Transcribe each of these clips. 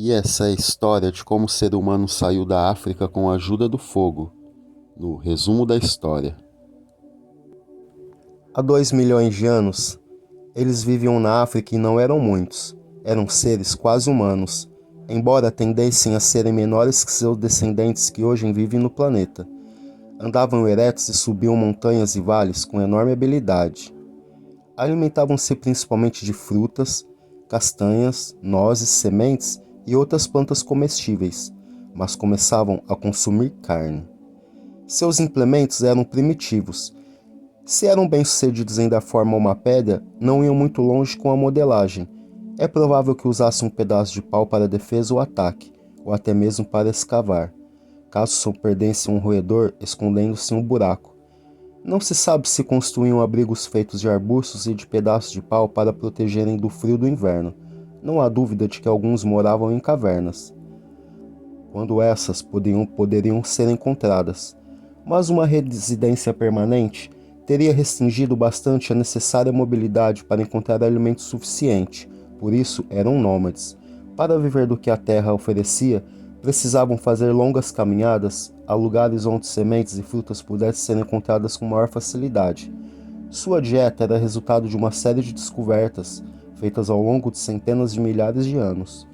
E essa é a história de como o ser humano saiu da África com a ajuda do fogo, no resumo da história. Há 2 milhões de anos, eles viviam na África e não eram muitos. Eram seres quase humanos, embora tendessem a serem menores que seus descendentes que hoje vivem no planeta. Andavam eretos e subiam montanhas e vales com enorme habilidade. Alimentavam-se principalmente de frutas, castanhas, nozes, sementes e outras plantas comestíveis, mas começavam a consumir carne. Seus implementos eram primitivos. Se eram bem-sucedidos em dar forma a uma pedra, não iam muito longe com a modelagem. É provável que usassem um pedaço de pau para defesa ou ataque, ou até mesmo para escavar, caso só perdessem um roedor escondendo-se em um buraco. Não se sabe se construíam abrigos feitos de arbustos e de pedaços de pau para protegerem do frio do inverno. Não há dúvida de que alguns moravam em cavernas, quando essas poderiam ser encontradas. Mas uma residência permanente teria restringido bastante a necessária mobilidade para encontrar alimento suficiente, por isso eram nômades. Para viver do que a terra oferecia, precisavam fazer longas caminhadas a lugares onde sementes e frutas pudessem ser encontradas com maior facilidade. Sua dieta era resultado de uma série de descobertas feitas ao longo de centenas de milhares de anos.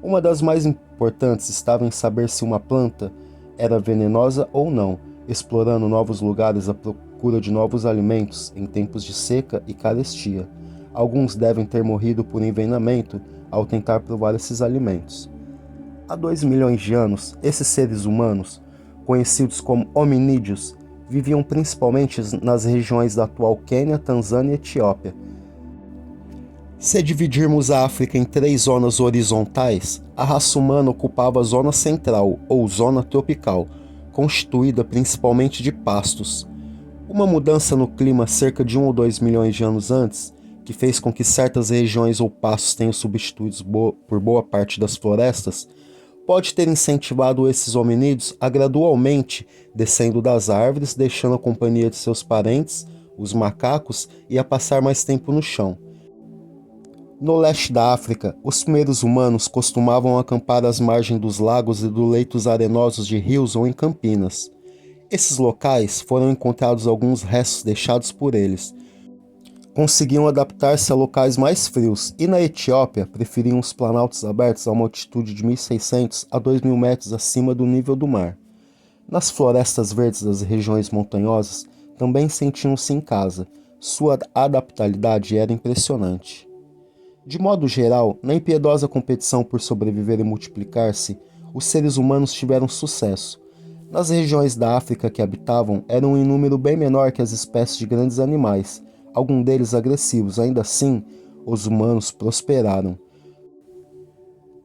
Uma das mais importantes estava em saber se uma planta era venenosa ou não, explorando novos lugares à procura de novos alimentos em tempos de seca e carestia. Alguns devem ter morrido por envenenamento ao tentar provar esses alimentos. Há 2 milhões de anos, esses seres humanos, conhecidos como hominídeos, viviam principalmente nas regiões da atual Quênia, Tanzânia e Etiópia. Se dividirmos a África em 3 zonas horizontais, a raça humana ocupava a zona central, ou zona tropical, constituída principalmente de pastos. Uma mudança no clima cerca de 1 ou 2 milhões de anos antes, que fez com que certas regiões ou pastos tenham substituídos por boa parte das florestas, pode ter incentivado esses hominídeos a gradualmente descendo das árvores, deixando a companhia de seus parentes, os macacos, e a passar mais tempo no chão. No leste da África, os primeiros humanos costumavam acampar às margens dos lagos e dos leitos arenosos de rios ou em campinas. Esses locais foram encontrados alguns restos deixados por eles. Conseguiam adaptar-se a locais mais frios e na Etiópia preferiam os planaltos abertos a uma altitude de 1.600 a 2.000 metros acima do nível do mar. Nas florestas verdes das regiões montanhosas também sentiam-se em casa. Sua adaptabilidade era impressionante. De modo geral, na impiedosa competição por sobreviver e multiplicar-se, os seres humanos tiveram sucesso. Nas regiões da África que habitavam, eram em número bem menor que as espécies de grandes animais, alguns deles agressivos. Ainda assim, os humanos prosperaram.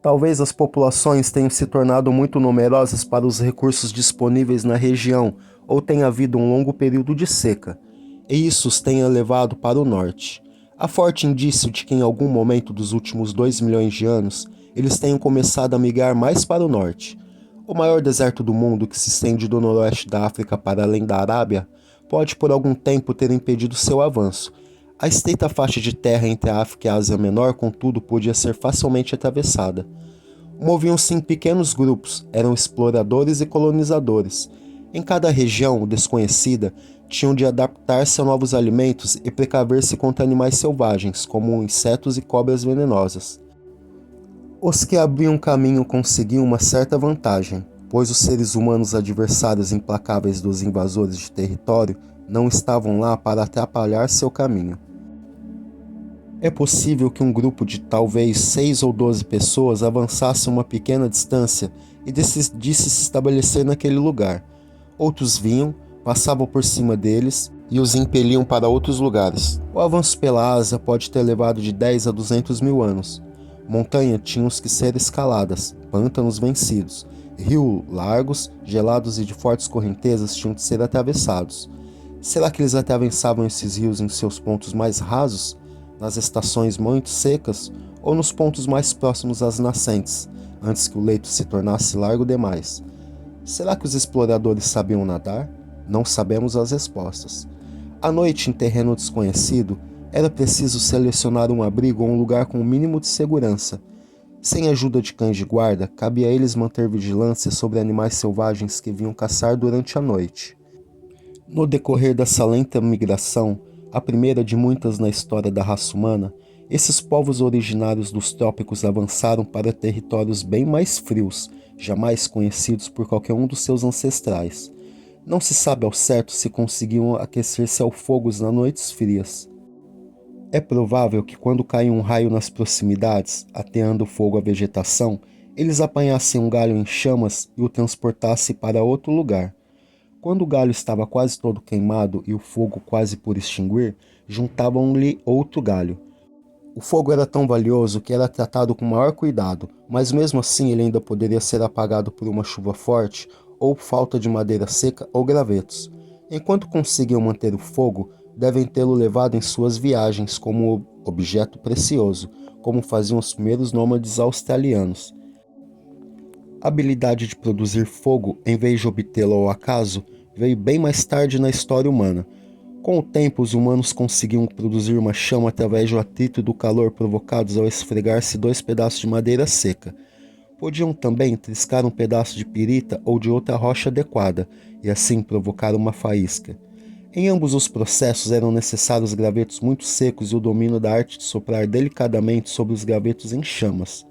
Talvez as populações tenham se tornado muito numerosas para os recursos disponíveis na região, ou tenha havido um longo período de seca, e isso os tenha levado para o norte. Há forte indício de que em algum momento dos últimos 2 milhões de anos, eles tenham começado a migrar mais para o norte. O maior deserto do mundo, que se estende do noroeste da África para além da Arábia, pode por algum tempo ter impedido seu avanço. A estreita faixa de terra entre a África e a Ásia Menor, contudo, podia ser facilmente atravessada. Moviam-se em pequenos grupos, eram exploradores e colonizadores. Em cada região desconhecida, tinham de adaptar-se a novos alimentos e precaver-se contra animais selvagens, como insetos e cobras venenosas. Os que abriam caminho conseguiam uma certa vantagem, pois os seres humanos adversários implacáveis dos invasores de território não estavam lá para atrapalhar seu caminho. É possível que um grupo de talvez 6 ou 12 pessoas avançasse uma pequena distância e decidisse se estabelecer naquele lugar. Outros vinham, passavam por cima deles e os impeliam para outros lugares. O avanço pela Ásia pode ter levado de 10 a 200 mil anos. Montanhas tinham que ser escaladas, pântanos vencidos, rios largos, gelados e de fortes correntezas tinham de ser atravessados. Será que eles atravessavam esses rios em seus pontos mais rasos, nas estações muito secas, ou nos pontos mais próximos às nascentes, antes que o leito se tornasse largo demais? Será que os exploradores sabiam nadar? Não sabemos as respostas. À noite, em terreno desconhecido, era preciso selecionar um abrigo ou um lugar com o mínimo de segurança. Sem a ajuda de cães de guarda, cabia a eles manter vigilância sobre animais selvagens que vinham caçar durante a noite. No decorrer dessa lenta migração, a primeira de muitas na história da raça humana, esses povos originários dos trópicos avançaram para territórios bem mais frios, jamais conhecidos por qualquer um dos seus ancestrais. Não se sabe ao certo se conseguiam aquecer-se ao fogo nas noites frias. É provável que quando caia um raio nas proximidades, ateando fogo à vegetação, eles apanhassem um galho em chamas e o transportassem para outro lugar. Quando o galho estava quase todo queimado e o fogo quase por extinguir, juntavam-lhe outro galho. O fogo era tão valioso que era tratado com maior cuidado, mas mesmo assim ele ainda poderia ser apagado por uma chuva forte ou falta de madeira seca ou gravetos. Enquanto conseguiam manter o fogo, devem tê-lo levado em suas viagens como objeto precioso, como faziam os primeiros nômades australianos. A habilidade de produzir fogo, em vez de obtê-lo ao acaso, veio bem mais tarde na história humana. Com o tempo, os humanos conseguiam produzir uma chama através do atrito e do calor provocados ao esfregar-se dois pedaços de madeira seca. Podiam também triscar um pedaço de pirita ou de outra rocha adequada, e assim provocar uma faísca. Em ambos os processos eram necessários gravetos muito secos e o domínio da arte de soprar delicadamente sobre os gravetos em chamas.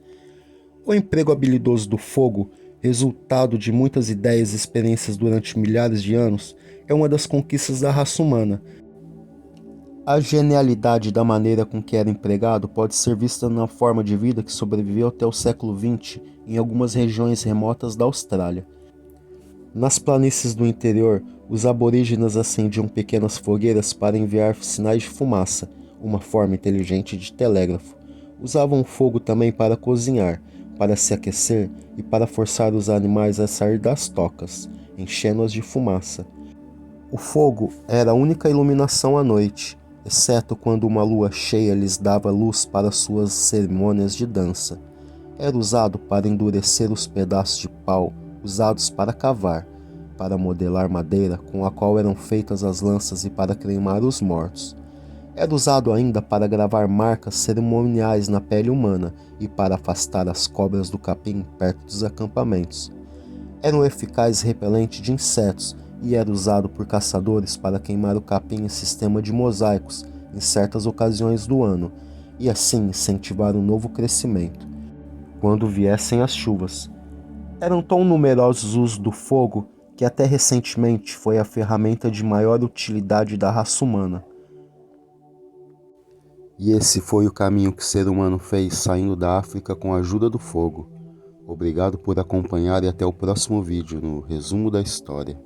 O emprego habilidoso do fogo, resultado de muitas ideias e experiências durante milhares de anos, é uma das conquistas da raça humana. A genialidade da maneira com que era empregado pode ser vista na forma de vida que sobreviveu até o século XX em algumas regiões remotas da Austrália. Nas planícies do interior, os aborígenes acendiam pequenas fogueiras para enviar sinais de fumaça, uma forma inteligente de telégrafo. Usavam o fogo também para cozinhar, para se aquecer e para forçar os animais a sair das tocas, enchendo-as de fumaça. O fogo era a única iluminação à noite, exceto quando uma lua cheia lhes dava luz para suas cerimônias de dança. Era usado para endurecer os pedaços de pau usados para cavar, para modelar madeira com a qual eram feitas as lanças e para cremar os mortos. Era usado ainda para gravar marcas cerimoniais na pele humana e para afastar as cobras do capim perto dos acampamentos. Era um eficaz repelente de insetos e era usado por caçadores para queimar o capim em sistema de mosaicos em certas ocasiões do ano e assim incentivar um novo crescimento. Quando viessem as chuvas, eram tão numerosos os usos do fogo que até recentemente foi a ferramenta de maior utilidade da raça humana. E esse foi o caminho que o ser humano fez saindo da África com a ajuda do fogo. Obrigado por acompanhar e até o próximo vídeo no Resumo da História.